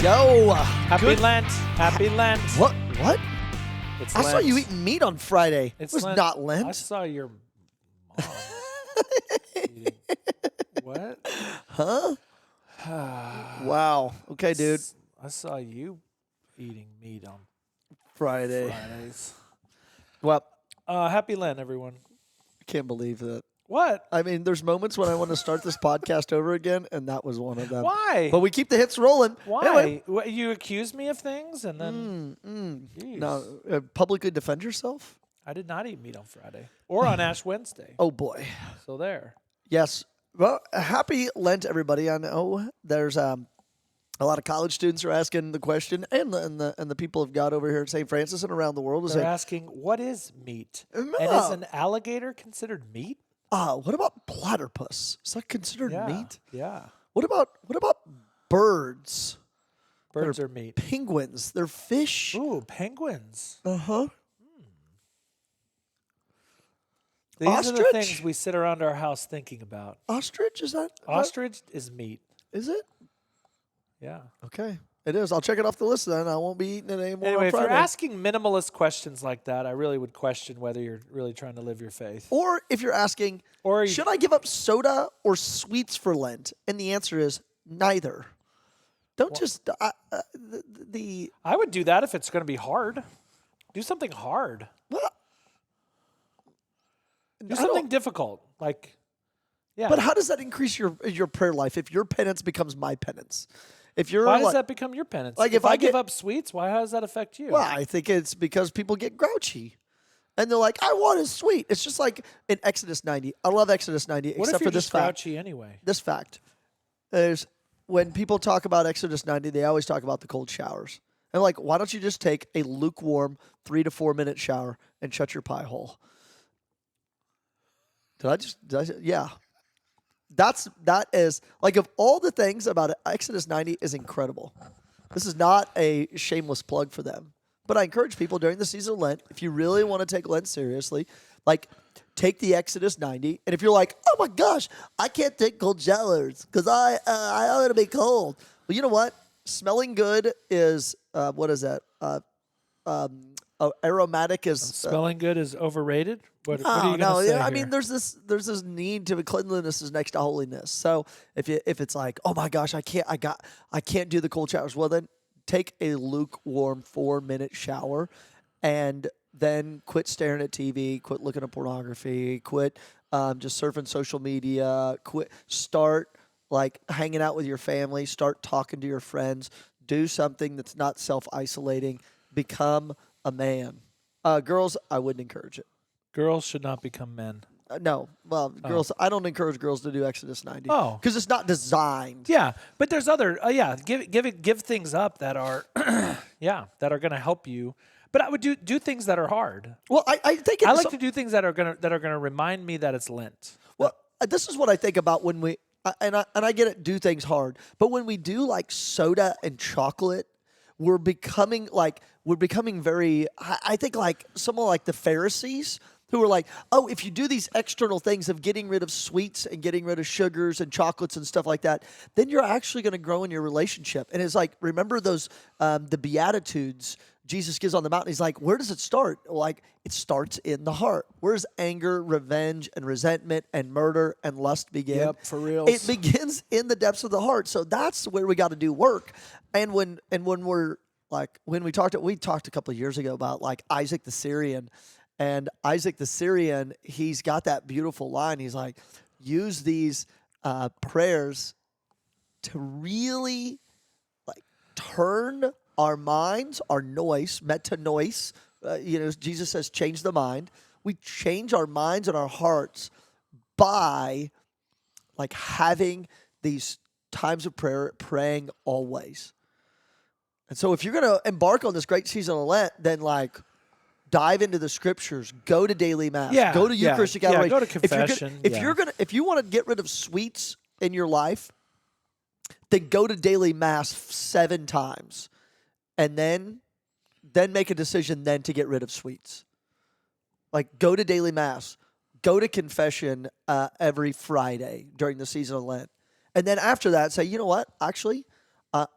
go. Happy Good- Lent. Happy Lent. What? It's I Lent. saw you eating meat on Friday. It's it was Lent. not I Lent. saw your mom eating. What? Huh? Wow. Okay, dude. I saw you eating meat on Friday. Fridays. Well, Happy Lent, everyone. I can't believe that. What? I mean, there's moments when I want to start this podcast over again, and that was one of them. Why? But we keep the hits rolling. Why? Anyway. What, you accuse me of things and then. Jeez. Now, publicly defend yourself? I did not eat meat on Friday or on Ash Wednesday. Oh, boy. So there. Yes. Well, happy Lent, everybody. I know there's a lot of college students are asking the question, and the people of God over here at St. Francis and around the world is They're saying, asking, what is meat? And No. is an alligator considered meat? what about platypus? Is that considered meat? Yeah. What about birds? Birds are meat. Penguins. They're fish. Ooh, penguins. Uh-huh. These are the Ostrich? things we sit around our house thinking about. Ostrich, is that? Ostrich is meat. Is it? Yeah. Okay. It is. I'll check it off the list then. I won't be eating it anymore Anyway, on if you're Friday. asking minimalist questions like that, I really would question whether you're really trying to live your faith. Or if you're asking, Or you- should I give up soda or sweets for Lent? And the answer is neither. Don't just the I would do that if it's going to be hard. Do something hard. well, Do something difficult. Like, yeah. But how does that increase your prayer life if your penance becomes my penance? If you're Why does like, that become your penance? like if I give get- up sweets, how does that affect you? well, I think it's because people get grouchy. And they're like, I want a sweet. It's just like in Exodus 90. I love Exodus 90, what except if you're for this just fact. grouchy anyway? This fact is when people talk about Exodus 90, they always talk about the cold showers. And like, why don't you just take a lukewarm 3 to 4 minute shower and shut your pie hole? Yeah. That is like, of all the things about it, Exodus 90 is incredible. This is not a shameless plug for them. But I encourage people during the season of Lent, if you really want to take Lent seriously, like, take the Exodus 90. And if you're like, oh my gosh, I can't take cold showers because I want to be cold. Well, you know what? Smelling good is, what is that? Aromatic is... Smelling good is overrated? What are you no, going to say yeah. I here? mean, there's this need to cleanliness is next to holiness. So if it's like, oh my gosh, I can't do the cold showers. Well, then take a lukewarm 4-minute shower, and then quit staring at TV, quit looking at pornography, quit just surfing social media, start like hanging out with your family, start talking to your friends, do something that's not self-isolating, become a man. Girls, I wouldn't encourage it. Girls should not become men. No. Well, girls, I don't encourage girls to do Exodus 90. Oh. Because it's not designed. Yeah, but there's other. Give things up that are, that are going to help you. But I would do things that are hard. Well, I think I like to do things that are gonna remind me that it's Lent. Well, this is what I think about when we and I get it. Do things hard, but when we do like soda and chocolate, we're becoming very. I think like someone like the Pharisees, who were like, oh, if you do these external things of getting rid of sweets and getting rid of sugars and chocolates and stuff like that, then you're actually going to grow in your relationship. And it's like, remember those, the Beatitudes Jesus gives on the mountain. He's like, where does it start? Like, it starts in the heart. Where does anger, revenge, and resentment, and murder, and lust begin? Yep, for real. It begins in the depths of the heart. So that's where we got to do work. And when we talked a couple of years ago about like Isaac the Syrian. And Isaac the Syrian, he's got that beautiful line. He's like, use these prayers to really like turn our minds, our noise, metanois. Jesus says, change the mind. We change our minds and our hearts by like having these times of prayer, praying always. And so if you're going to embark on this great season of Lent, then like, dive into the scriptures. Go to daily mass. Go to Eucharistic adoration. Go to confession. If you want to get rid of sweets in your life, then go to daily mass 7 times, and then make a decision then to get rid of sweets. Like, go to daily mass, go to confession every Friday during the season of Lent, and then after that, say, you know what? Actually,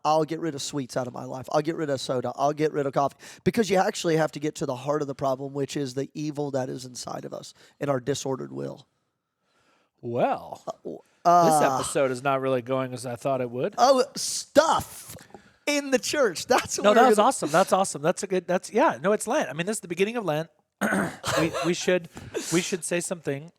I'll get rid of sweets out of my life. I'll get rid of soda. I'll get rid of coffee. Because you actually have to get to the heart of the problem, which is the evil that is inside of us in our disordered will. Well, this episode is not really going as I thought it would. Oh, stuff in the church. That's No, that was awesome. That's awesome. That's a good. That's yeah. No, it's Lent. I mean, this is the beginning of Lent. we should say something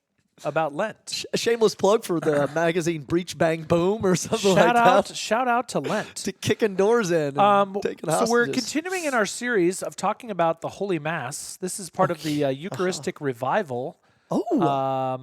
about Lent. A shameless plug for the magazine Breach Bang Boom or something like that. Shout out to Lent. To kicking doors in and taking hostages. So we're continuing in our series of talking about the Holy Mass. This is part of the Eucharistic revival. Oh.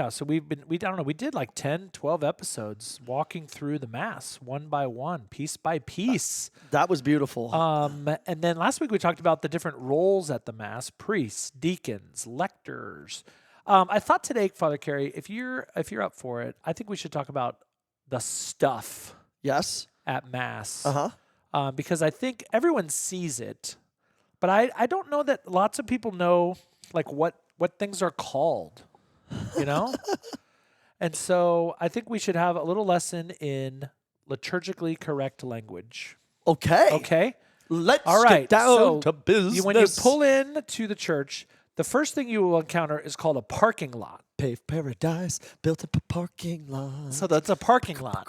So we don't know, we did like 10, 12 episodes walking through the Mass one by one, piece by piece. That was beautiful. And then last week we talked about the different roles at the Mass: priests, deacons, lectors. I thought today, Father Kerry, if you're up for it, I think we should talk about the stuff. Yes. At Mass. Because I think everyone sees it, but I don't know that lots of people know like what things are called, you know? And so I think we should have a little lesson in liturgically correct language. Okay. Let's get down to business. When you pull in to the church, the first thing you will encounter is called a parking lot. Paved paradise, built up a parking lot. So that's a parking lot.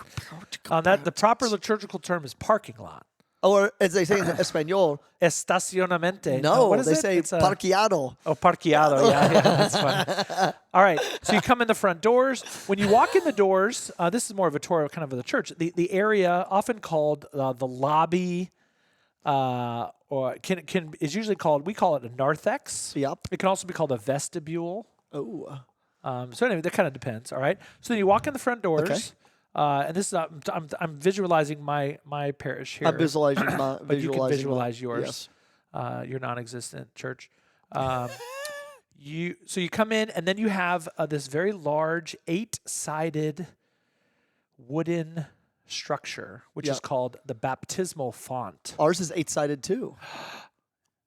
The proper liturgical term is parking lot. Or as they say in Espanol, estacionamiento. No, what is they it? say parqueado. Oh, parqueado. Yeah, that's fine. All right. So you come in the front doors. When you walk in the doors, this is more of a tour kind of the church. The area, often called the lobby, or is usually called, we call it a narthex. Yep. It can also be called a vestibule. Oh. So anyway, that kind of depends. All right. So then you walk in the front doors. Okay. And this is I'm visualizing my parish here. I'm visualizing but you can visualize yours. Yes. Your non-existent church. You come in, and then you have this very large 8-sided wooden structure, which is called the baptismal font. Ours is 8-sided too.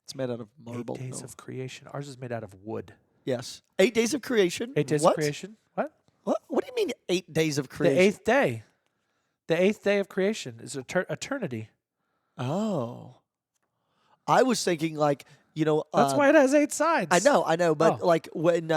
It's made out of marble. 8 days of creation. Ours is made out of wood. Yes. 8 days of creation. 8 days of creation. What? What do you mean 8 days of creation? The 8th day. The 8th day of creation is eternity. Oh. I was thinking like, that's why it has 8 sides. I know. But like when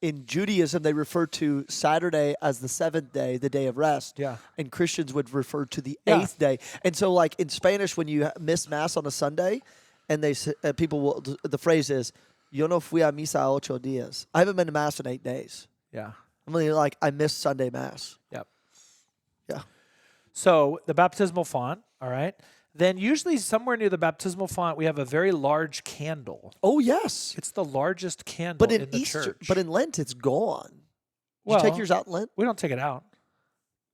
in Judaism, they refer to Saturday as the 7th day, the day of rest. Yeah. And Christians would refer to the 8th day. And so like in Spanish, when you miss Mass on a Sunday, and the phrase is, yo no fui a misa 8 días. I haven't been to Mass in 8 days. Yeah. I missed Sunday Mass. Yep. Yeah. So the baptismal font, all right. Then usually somewhere near the baptismal font, we have a very large candle. Oh, yes. It's the largest candle in the church. But in Lent, it's gone. Did you take yours out in Lent? We don't take it out.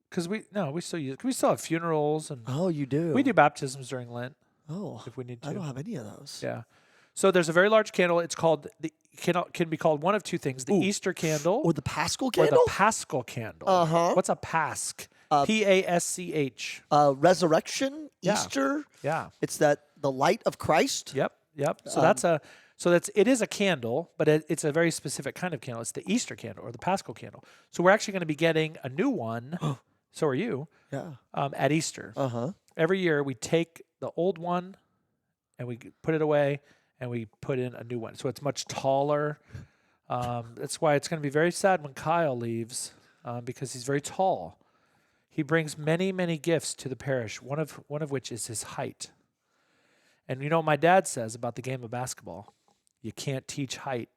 Because we still use it. We still have funerals. Oh, you do? We do baptisms during Lent. Oh. If we need to. I don't have any of those. Yeah. So there's a very large candle. It's called can be called one of two things: the Easter candle or the Paschal candle. Or the Paschal candle. What's a Pasch? Pasch. Resurrection. Yeah. Easter. Yeah. It's the light of Christ. Yep. So it is a candle, but it's a very specific kind of candle. It's the Easter candle or the Paschal candle. So we're actually going to be getting a new one. So are you? Yeah. At Easter. Every year we take the old one and we put it away. And we put in a new one. So it's much taller. That's why it's going to be very sad when Kyle leaves because he's very tall. He brings many, many gifts to the parish, one of which is his height. And you know what my dad says about the game of basketball? You can't teach height.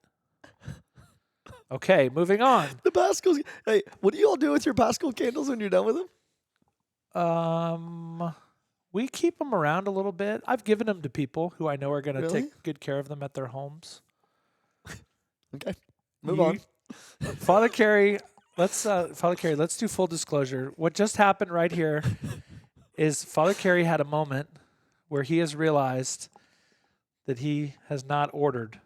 Okay, moving on. The Paschals. Hey, what do you all do with your Paschal candles when you're done with them? We keep them around a little bit. I've given them to people who I know are going to take good care of them at their homes. Okay, move on. Father Kerry, let's do full disclosure. What just happened right here is Father Kerry had a moment where he has realized that he has not ordered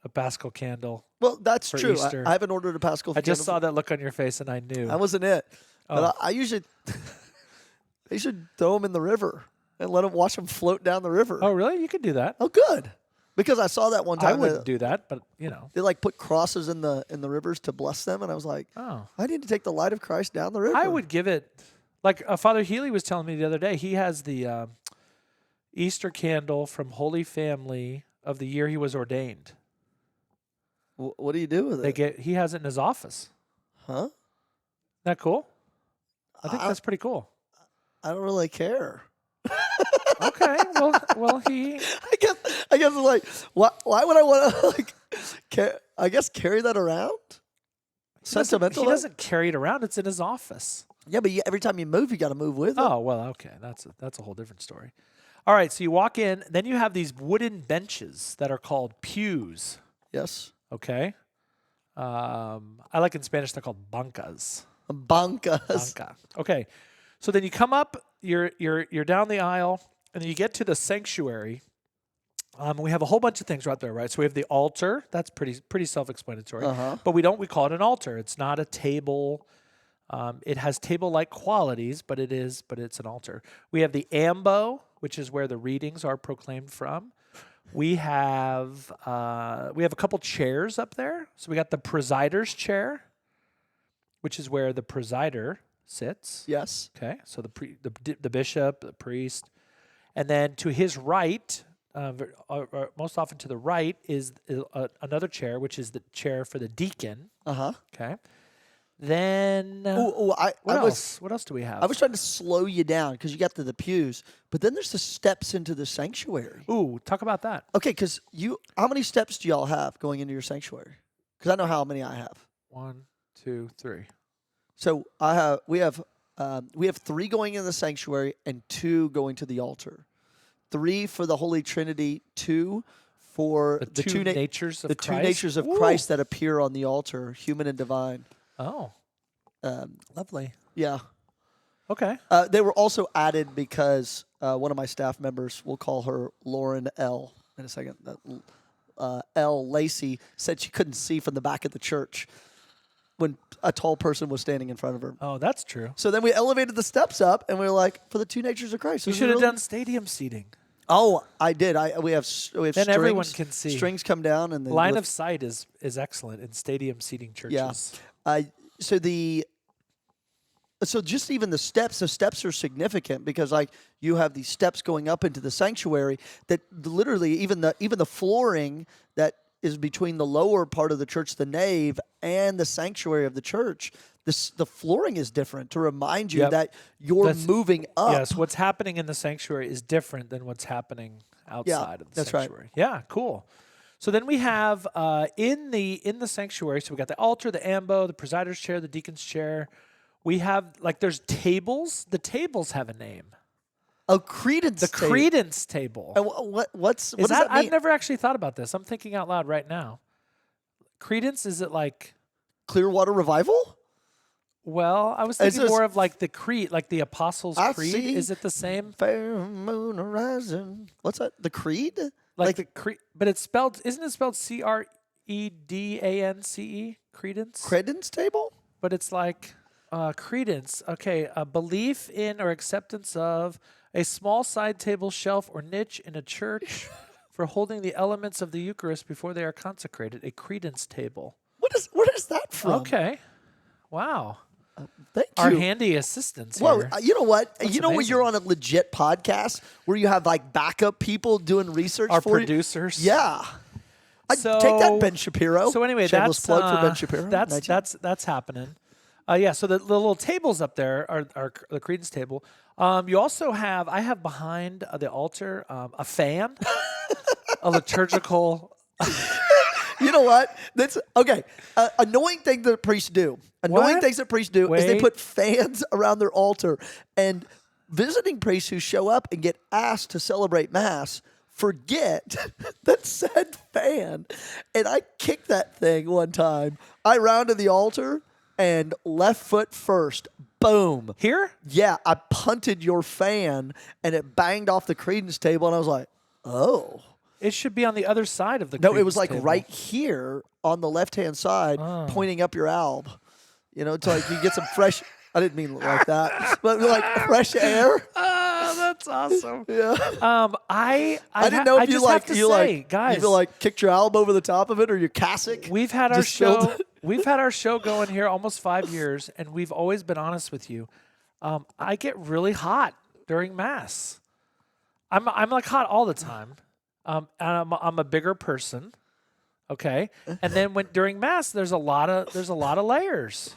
a Paschal candle. Well, that's true. Easter. I haven't ordered a Paschal candle. I just saw that look on your face, and I knew. That wasn't it. But I usually... They should throw them in the river and watch them float down the river. Oh, really? You could do that. Oh, good. Because I saw that one time. I wouldn't do that, but they put crosses in the rivers to bless them, and I was like, oh, I need to take the light of Christ down the river. I would give it Like Father Healy was telling me the other day, he has the Easter candle from Holy Family of the year he was ordained. What do you do with it? He has it in his office. Huh? Isn't that cool? I think I- that's pretty cool. I don't really care. Okay. Well, he. I guess like, why would I want to like, carry that around? Sentimental. He doesn't carry it around. It's in his office. Yeah, but every time you move, you got to move with it. Oh well, okay. That's a whole different story. All right. So you walk in, then you have these wooden benches that are called pews. Yes. Okay. I like in Spanish they're called bancas. Bancas. Banca. Okay. So then you come up, you're down the aisle, and then you get to the sanctuary. We have a whole bunch of things right there, right? So we have the altar. That's pretty self-explanatory. But we call it an altar. It's not a table. It has table-like qualities, but it's an altar. We have the ambo, which is where the readings are proclaimed from. We have a couple chairs up there. So we got the presider's chair, which is where the presider sits. Yes. Okay, so the bishop, the priest, and then to his right, most often to the right, is another chair, which is the chair for the deacon. Okay. Then what else? What else do we have? I was trying to slow you down because you got to the pews, but then there's the steps into the sanctuary. Ooh, talk about that. Okay, because how many steps do y'all have going into your sanctuary? Because I know how many I have. 1, 2, 3. So we have 3 going in the sanctuary and 2 going to the altar. 3 for the Holy Trinity, 2 for the two natures of the Christ? 2 natures of Ooh. Christ that appear on the altar, human and divine. Oh, lovely. Yeah. Okay. They were also added because one of my staff members, we'll call her Lauren L. in a second. L. Lacey said she couldn't see from the back of the church when a tall person was standing in front of her. Oh, that's true. So then we elevated the steps up, and we were like, for the 2 natures of Christ. You should have done stadium seating. Oh, I did. We have then strings. Everyone can see. Strings come down, and line of sight is excellent in stadium seating churches. Yeah. So just even the steps are significant because like you have these steps going up into the sanctuary that literally even the flooring that is between the lower part of the church, the nave, and the sanctuary of the church. The flooring is different to remind you that you're moving up. Yes, what's happening in the sanctuary is different than what's happening outside of the sanctuary. Right. Yeah, cool. So then we have in the sanctuary, so we got the altar, the ambo, the presider's chair, the deacon's chair. We have there's tables. The tables have a name. A credence table. The credence table. And what does that mean? I've never actually thought about this. I'm thinking out loud right now. Credence, is it like Clearwater Revival? Well, I was thinking more of like the creed, like the Apostles' Creed. Is it the same? Fair moon horizon. What's that? The creed? Like the creed, but it's spelled. Isn't it spelled Credance? Credence. Credence table. But it's like credence. Okay, a belief in or acceptance of a small side table, shelf, or niche in a church for holding the elements of the Eucharist before they are consecrated. A credence table. Where is that from? Okay. Wow. Thank you. Our handy assistants here. Well, you know what? That's you know when amazing. you're on a legit podcast where you have like backup people doing research Our for producers. you? Yeah. Take that, Ben Shapiro. So anyway, shameless plug for Ben Shapiro. That's happening. Yeah. So the little tables up there are the credence table. You also have behind the altar a fan, a liturgical. You know what? That's okay. Annoying thing that priests do. Things that priests do is they put fans around their altar, and visiting priests who show up and get asked to celebrate Mass forget that said fan. And I kicked that thing one time. I rounded the altar and left foot first. Boom. Here? Yeah, I punted your fan and it banged off the credence table, and I was like, oh. It should be on the other side of the. No, it was like table. right here on the left-hand side, pointing up your alb. You know, to like you get some fresh. I didn't mean like that, but like fresh air. That's awesome. Yeah. I didn't know if guys, you kicked your alb over the top of it or your cassock. We've had our show. We've had our show going here almost 5 years, and we've always been honest with you. I get really hot during Mass. I'm like hot all the time, and I'm a bigger person. Okay, and then during Mass, there's a lot of layers.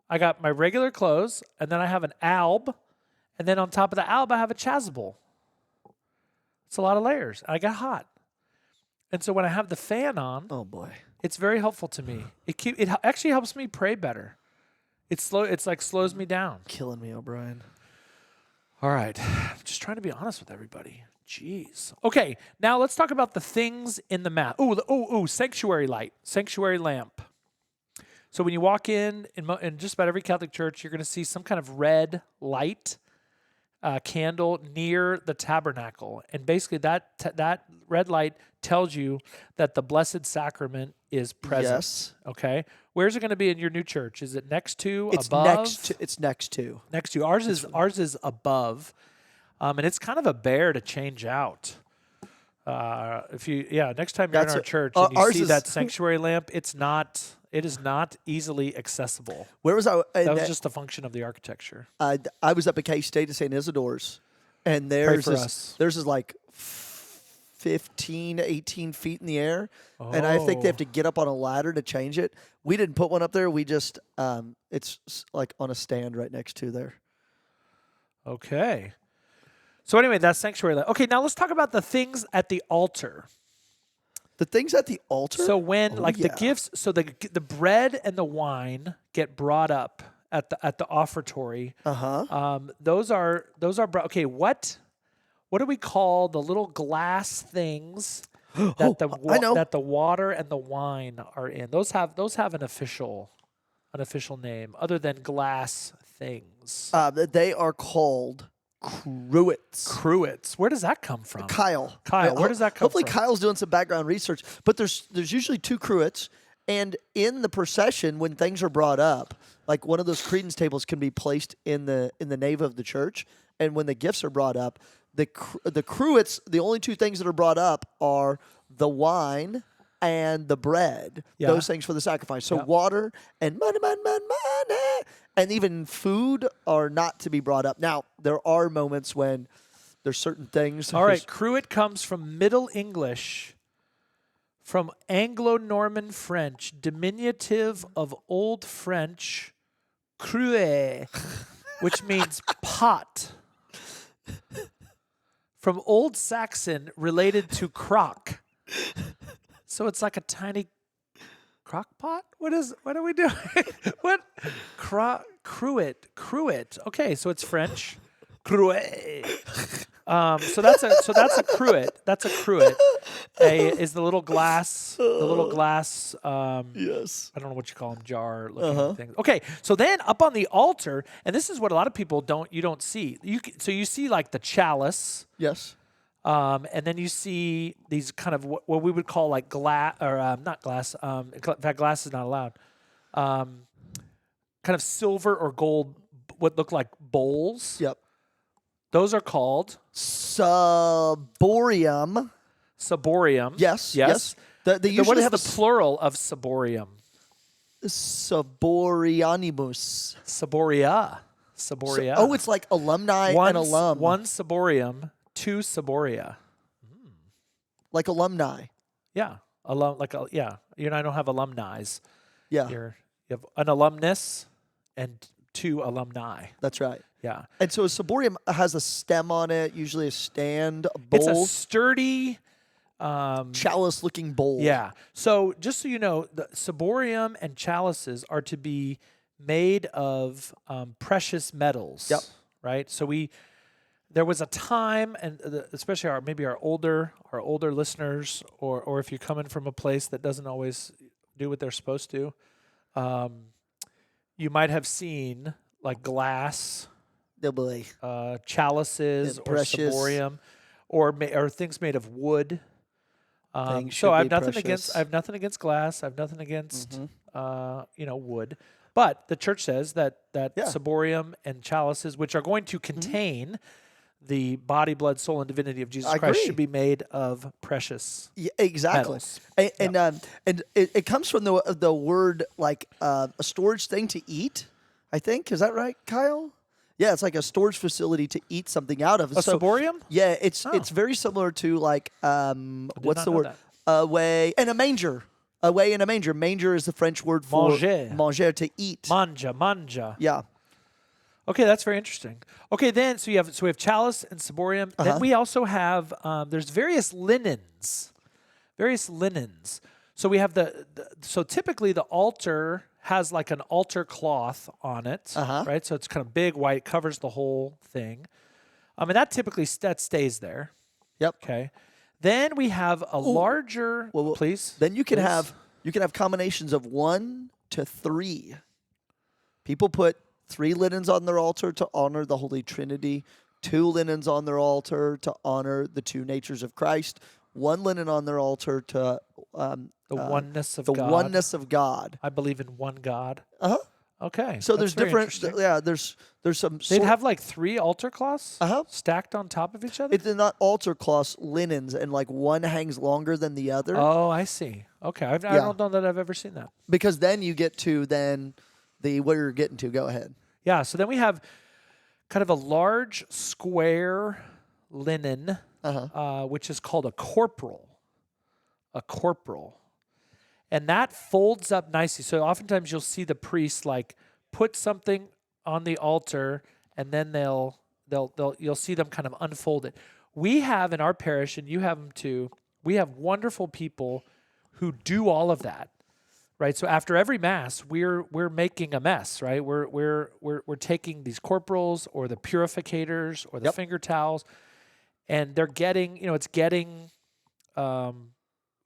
I got my regular clothes, and then I have an alb, and then on top of the alb, I have a chasuble. It's a lot of layers. I get hot, and so when I have the fan on, Oh boy, it's very helpful to me. It actually helps me pray better. It's like slows me down. killing me, O'Brien. All right, I'm just trying to be honest with everybody. Jeez. Okay, now let's talk about the things in the Mass. Sanctuary light, sanctuary lamp. So when you walk in just about every Catholic church, you're going to see some kind of red light candle near the tabernacle, and basically that red light tells you that the Blessed Sacrament is present. Yes. Okay. Where's it going to be in your new church? Is it next to? It's above? It's next to. Next to. Ours is above, and it's kind of a bear to change out. Next time you're in our church and you see that sanctuary lamp, it is not easily accessible. Where was I? That was just a function of the architecture. I was up at K-State at St. Isidore's, and there's this like 15, 18 feet in the air, and I think they have to get up on a ladder to change it. We didn't put one up there. We just it's like on a stand right next to there. Okay. So anyway, that's sanctuary light. Okay, now let's talk about the things at the altar. The things at the altar? So when the gifts, so the bread and the wine get brought up at the offertory. Those are okay. What do we call the little glass things that that the water and the wine are in? Those have an official name other than glass things. They are called cruets. Cruets. Where does that come from? Kyle, where does that come hopefully from? Kyle's doing some background research. But there's usually two cruets, and in the procession, when things are brought up, like one of those credence tables can be placed in the nave of the church, and when the gifts are brought up, the cruets, the only two things that are brought up are the wine and the bread. Yeah. Those things for the sacrifice. So water and money, and even food are not to be brought up. Now, there are moments when there's certain things. All right, cruet comes from Middle English, from Anglo-Norman French, diminutive of Old French, cruet, which means pot. From Old Saxon, related to crock. So it's like a tiny crock pot? What are we doing? What? Cruet. Okay, so it's French. Cruet. So that's a cruet. That's a cruet. Is the little glass. Yes. I don't know what you call them, jar looking things. Okay, so then up on the altar, and this is what a lot of people don't see. So you see like the chalice. Yes. And then you see these kind of what we would call like glass, or not glass. In fact, glass is not allowed. Kind of silver or gold, what look like bowls. Yep. Those are called ciborium. Ciborium. Yes. They What usually is have the plural of ciborium? Ciborianimus. Ciboria. Oh, it's like alumni and alum. One ciborium. 2 ciboria. Like alumni. Yeah. You and I don't have alumni's. Yeah. You have an alumnus and 2 alumni. That's right. Yeah. And so a ciborium has a stem on it, usually a stand, a bowl. It's a sturdy chalice-looking bowl. Yeah. So just so you know, the ciborium and chalices are to be made of precious metals. Yep. Right? So there was a time, and especially our older listeners, or if you're coming from a place that doesn't always do what they're supposed to, you might have seen like glass, chalices, or ciborium, or things made of wood. So I have nothing against glass. I have nothing against wood. But the church says that ciborium and chalices, which are going to contain the body, blood, soul, and divinity of Jesus Christ, should be made of precious metals. And it comes from the word like a storage thing to eat, I think. Is that right, Kyle? Yeah, it's like a storage facility to eat something out of. A ciborium? Yeah, it's very similar to like what's the word? Away and a manger. Away in a manger. Manger is the French word for manger, to eat. Manja. Yeah. Okay, that's very interesting. Okay, then so we have chalice and ciborium. Then we also have there's various linens. So we have so typically the altar has like an altar cloth on it, right? So it's kind of big, white, covers the whole thing. And that typically stays there. Yep. Okay. Then we have a larger. Please. Then you can have combinations of 1 to 3. People put 3 linens on their altar to honor the Holy Trinity. 2 linens on their altar to honor the 2 natures of Christ. 1 linen on their altar to the oneness of the God. oneness of God. I believe in one God. Okay. So there's different. There's some. They'd have like 3 altar cloths stacked on top of each other. It's not altar cloths, linens, and like one hangs longer than the other. Oh, I see. Okay, I don't know that I've ever seen that. Because then you get to what you're getting to. Go ahead. Yeah. So then we have kind of a large square linen, which is called a corporal. And that folds up nicely. So oftentimes you'll see the priest like put something on the altar, and then you'll see them kind of unfold it. We have in our parish, and you have them too. We have wonderful people who do all of that, right? So after every mass, we're making a mess, right? We're taking these corporals or the purificators or the finger towels, and they're getting, it's getting.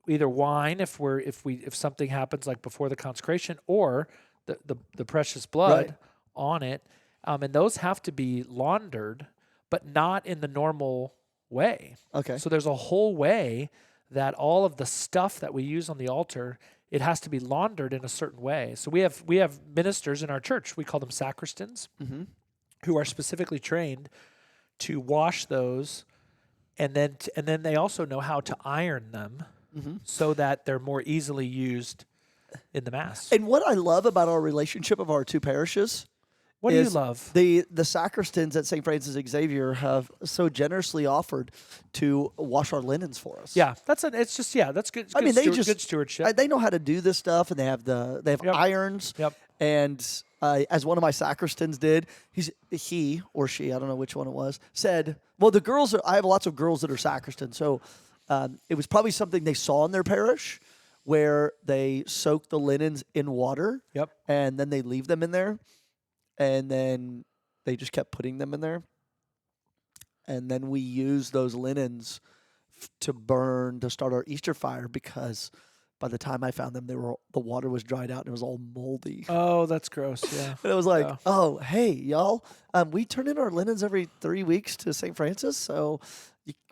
Either wine if something happens like before the consecration, or the precious blood on it, and those have to be laundered, but not in the normal way. Okay. So there's a whole way that all of the stuff that we use on the altar, it has to be laundered in a certain way. So we have ministers in our church. We call them sacristans, who are specifically trained to wash those, and then they also know how to iron them. So that they're more easily used in the Mass. And what I love about our relationship of our 2 parishes, what do you love? The sacristans at St. Francis Xavier have so generously offered to wash our linens for us. Yeah, that's good. Good stewardship. They know how to do this stuff, and they have irons. Yep. And as one of my sacristans did, he or she, I don't know which one it was, said, "Well, I have lots of girls that are sacristans, so." It was probably something they saw in their parish where they soak the linens in water. Yep. And then they leave them in there. And then they just kept putting them in there. And then we used those linens to start our Easter fire, because by the time I found them, the water was dried out and it was all moldy. Oh, that's gross. Yeah. And it was like, oh, hey, y'all, we turn in our linens every 3 weeks to St. Francis, so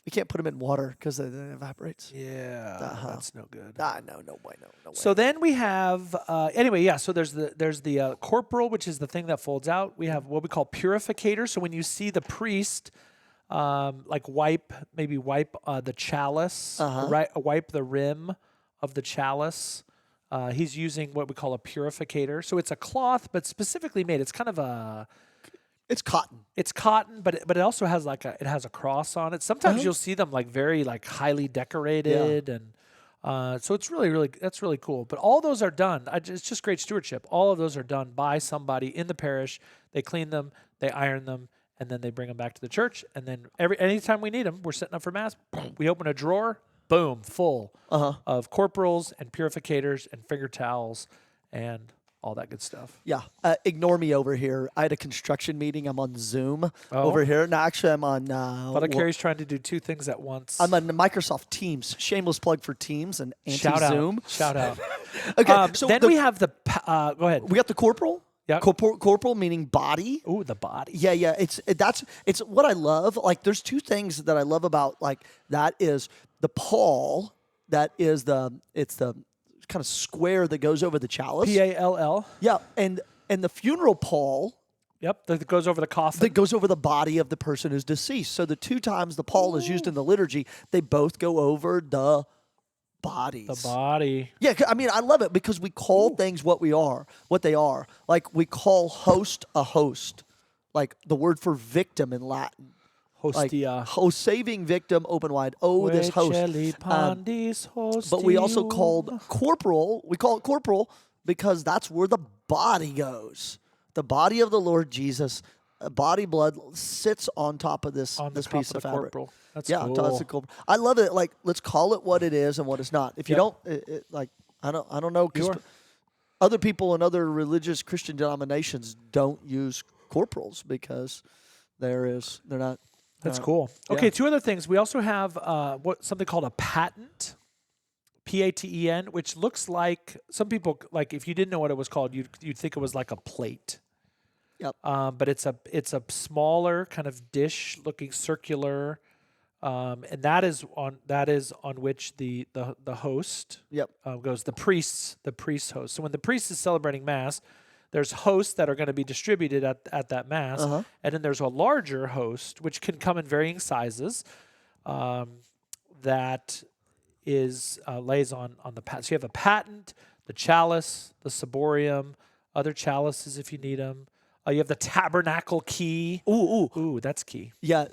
we can't put them in water because it evaporates. Yeah, that's no good. No way. So then we have, so there's the corporal, which is the thing that folds out. We have what we call purificator. So when you see the priest wipe the chalice, wipe the rim of the chalice, he's using what we call a purificator. So it's a cloth, but specifically made. It's kind of It's cotton. It's cotton, but it also has it has a cross on it. Sometimes you'll see them very highly decorated, and so it's that's really cool. But all those are done. It's just great stewardship. All of those are done by somebody in the parish. They clean them, they iron them, and then they bring them back to the church. And then anytime we need them, we're setting up for Mass. We open a drawer, boom, full of corporals and purificators and finger towels and all that good stuff. Yeah. Ignore me over here. I had a construction meeting. I'm on Zoom over here. No, actually, I'm on... Carrie's trying to do 2 things at once. I'm on Microsoft Teams. Shameless plug for Teams and anti-Zoom. Shout out. Okay. So then we have the... go ahead. We got the corporal. Yeah. Corporal meaning body. Ooh, the body. Yeah. It's what I love. There's 2 things that I love about that is the pall. That is it's the kind of square that goes over the chalice. Pall. Yeah, and the funeral pall. Yep, that goes over the coffin. That goes over the body of the person who's deceased. So the 2 times the pall is used in the liturgy, they both go over the bodies. The body. Yeah, I mean, I love it because we call things what they are. We call host a host. like the word for victim in Latin. Hostia. Saving victim, open wide. Oh, this host. But we also called corporal. We call it corporal because that's where the body goes. The body of the Lord Jesus, body blood sits on top of this piece of fabric. Corporal. That's yeah, cool. That's cool. I love it. Like, let's call it what it is and what it's not. If you don't, I don't know. Because other people in other religious Christian denominations don't use corporals because they're not. That's cool. Okay, 2 other things. We also have something called a paten, Paten, which looks like some people like if you didn't know what it was called, you'd think it was like a plate. Yep. But it's a smaller kind of dish looking circular, and that is on which the host goes. The priest host. So when the priest is celebrating mass, there's hosts that are going to be distributed at that mass, and then there's a larger host which can come in varying sizes, that is lays on the paten. So you have a paten, the chalice, the ciborium, other chalices if you need them. You have the tabernacle key. Ooh, that's key. Yeah,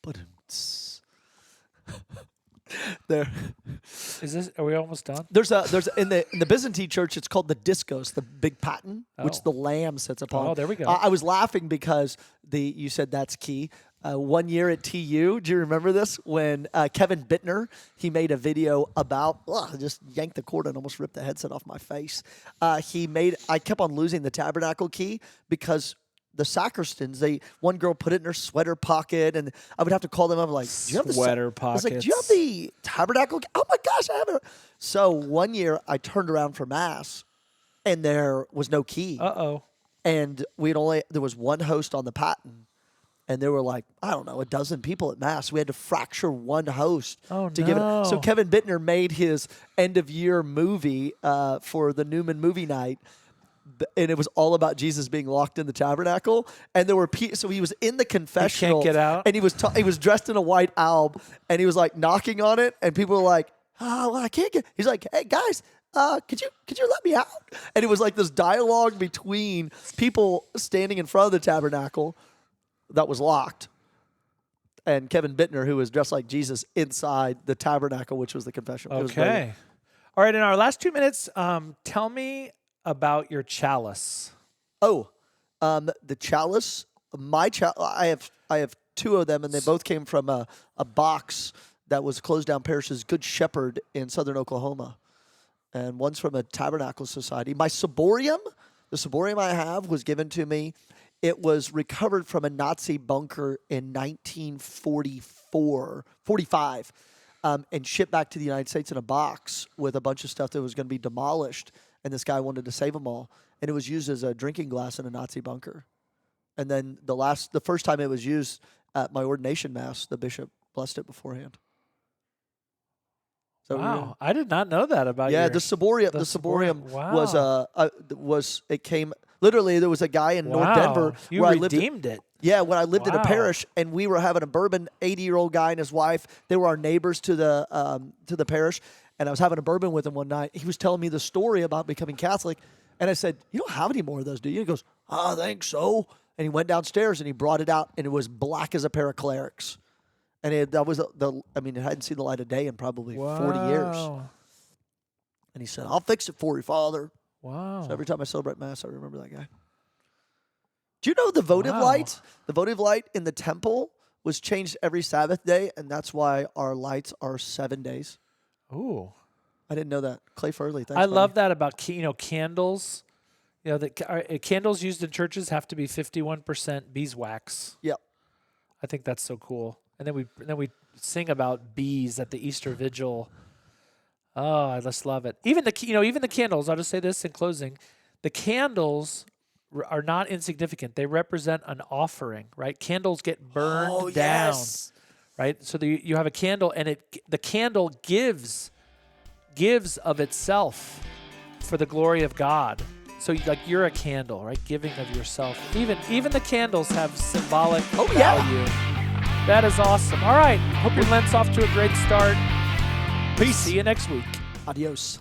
but there. Is this? Are we almost done? There's in the Byzantine church, it's called the discos, the big paten, which the lamb sits upon. Oh, there we go. I was laughing because you said that's key. 1 year at TU, do you remember this? When Kevin Bittner, he made a video about, just yanked the cord and almost ripped the headset off my face. I kept on losing the tabernacle key because the sacristans, one girl put it in her sweater pocket, and I would have to call them up like, do you have the sweater pocket? I was like, do you have the tabernacle key? Oh my gosh, I have it. So 1 year I turned around for mass, and there was no key. And there was one host on the paten. And there were like, I don't know, a dozen people at mass. We had to fracture one host to give it. So Kevin Bittner made his end of year movie for the Newman movie night, and it was all about Jesus being locked in the tabernacle. And there were so he was in the confessional, he can't get out, and he was dressed in a white alb, and he was like knocking on it, and people were like, "Oh, well, I can't get." He's like, "Hey guys, could you let me out?" And it was like this dialogue between people standing in front of the tabernacle that was locked, and Kevin Bittner, who was dressed like Jesus inside the tabernacle, which was the confessional. Okay. All right, in our last 2 minutes, tell me about your chalice. The chalice, I have 2 of them, and they both came from a box that was closed down parish's Good Shepherd in southern Oklahoma. And one's from a tabernacle society. My ciborium, the ciborium I have was given to me. It was recovered from a Nazi bunker in 1945, and shipped back to the United States in a box with a bunch of stuff that was going to be demolished. And this guy wanted to save them all, and it was used as a drinking glass in a Nazi bunker. And then the first time it was used at my ordination mass, the bishop blessed it beforehand. So wow, I did not know that about you. Yeah, the ciborium. The ciborium was it came. Literally, there was a guy in North Denver where I redeemed it. Yeah, when I lived in a parish, and we were having a bourbon. 80-year-old guy and his wife. They were our neighbors to the parish, and I was having a bourbon with him one night. He was telling me the story about becoming Catholic, and I said, "You don't have any more of those, do you?" He goes, "I think so." And he went downstairs and he brought it out, and it was black as a pair of clerics, and it hadn't seen the light of day in probably 40 years. And he said, "I'll fix it for you, Father." Wow. So every time I celebrate Mass, I remember that guy. Do you know the votive light? The votive light in the temple was changed every Sabbath day, and that's why our lights are 7 days. Ooh. I didn't know that. Clay Furley, thanks. I love that about candles. The candles used in churches have to be 51% beeswax. Yep. I think that's so cool. And then we sing about bees at the Easter Vigil. Oh, I just love it. Even the candles. I'll just say this in closing: the candles are not insignificant. They represent an offering, right? Candles get burned down, right? So you have a candle, and the candle gives of itself for the glory of God. So you're a candle, right? Giving of yourself. Even the candles have symbolic value. That is awesome. All right. Hope your Lent's off to a great start. Peace. See you next week. Adios.